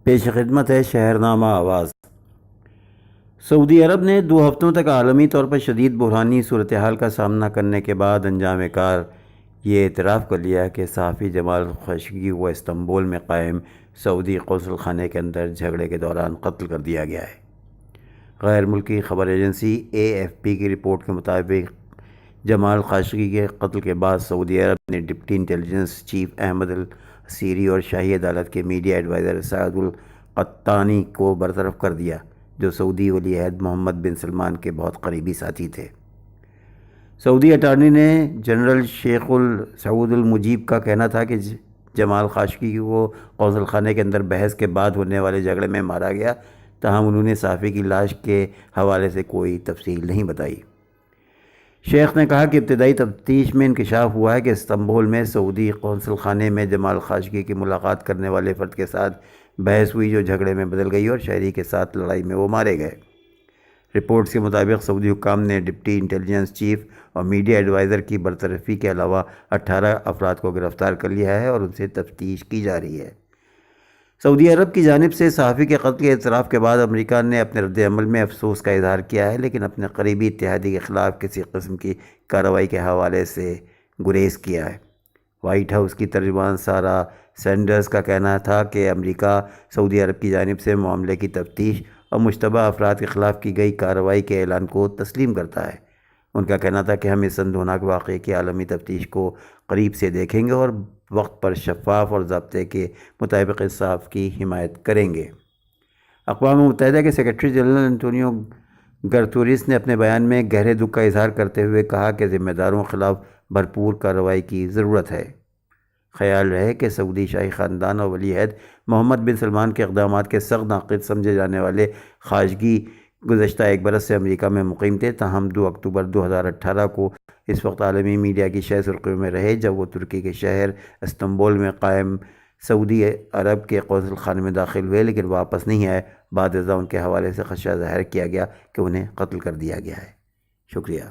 پیش خدمت ہے شہرنامہ آواز۔ سعودی عرب نے 2 ہفتوں تک عالمی طور پر شدید بحرانی صورتحال کا سامنا کرنے کے بعد انجام کار یہ اعتراف کر لیا کہ صحافی جمال خاشقجی کو استنبول میں قائم سعودی قونصل خانے کے اندر جھگڑے کے دوران قتل کر دیا گیا ہے۔ غیر ملکی خبر ایجنسی AFP کی رپورٹ کے مطابق جمال خاشقجی کے قتل کے بعد سعودی عرب نے ڈپٹی انٹیلیجنس چیف احمد العسیری اور شاہی عدالت کے میڈیا ایڈوائزر سعد القحطانی کو برطرف کر دیا، جو سعودی ولی عہد محمد بن سلمان کے بہت قریبی ساتھی تھے۔ سعودی اٹارنی جنرل شیخ سعود المجیب کا کہنا تھا کہ جمال خاشقجی کو قونصل خانے کے اندر بحث کے بعد ہونے والے جھگڑے میں مارا گیا، تاہم انہوں نے صحافی کی لاش کے حوالے سے کوئی تفصیل نہیں بتائی۔ شیخ نے کہا کہ ابتدائی تفتیش میں انکشاف ہوا ہے کہ استنبول میں سعودی قونصل خانے میں جمال خاشقجی کی ملاقات کرنے والے فرد کے ساتھ بحث ہوئی، جو جھگڑے میں بدل گئی اور شہری کے ساتھ لڑائی میں وہ مارے گئے۔ رپورٹس کے مطابق سعودی حکام نے ڈپٹی انٹیلیجنس چیف اور میڈیا ایڈوائزر کی برطرفی کے علاوہ 18 افراد کو گرفتار کر لیا ہے اور ان سے تفتیش کی جا رہی ہے۔ سعودی عرب کی جانب سے صحافی کے قتل کے اعتراف کے بعد امریکہ نے اپنے رد عمل میں افسوس کا اظہار کیا ہے، لیکن اپنے قریبی اتحادی کے خلاف کسی قسم کی کارروائی کے حوالے سے گریز کیا ہے۔ وائٹ ہاؤس کی ترجمان سارا سینڈرز کا کہنا تھا کہ امریکہ سعودی عرب کی جانب سے معاملے کی تفتیش اور مشتبہ افراد کے خلاف کی گئی کارروائی کے اعلان کو تسلیم کرتا ہے۔ ان کا کہنا تھا کہ ہم اس اندھوناک واقعے کی عالمی تفتیش کو قریب سے دیکھیں گے اور وقت پر شفاف اور ضابطے کے مطابق انصاف کی حمایت کریں گے۔ اقوام متحدہ کے سیکرٹری جنرل انٹونیو گتیریس نے اپنے بیان میں گہرے دکھ کا اظہار کرتے ہوئے کہا کہ ذمہ داروں کے خلاف بھرپور کارروائی کی ضرورت ہے۔ خیال رہے کہ سعودی شاہی خاندان اور ولی عہد محمد بن سلمان کے اقدامات کے سخت ناقد سمجھے جانے والے خاشقجی گزشتہ 1 برس سے امریکہ میں مقیم تھے، تاہم 2 اکتوبر 2018 کو اس وقت عالمی میڈیا کی شہ سرخیوں میں رہے جب وہ ترکی کے شہر استنبول میں قائم سعودی عرب کے قونصل خانے میں داخل ہوئے، لیکن واپس نہیں آئے۔ بعد ازاں ان کے حوالے سے خدشہ ظاہر کیا گیا کہ انہیں قتل کر دیا گیا ہے۔ شکریہ۔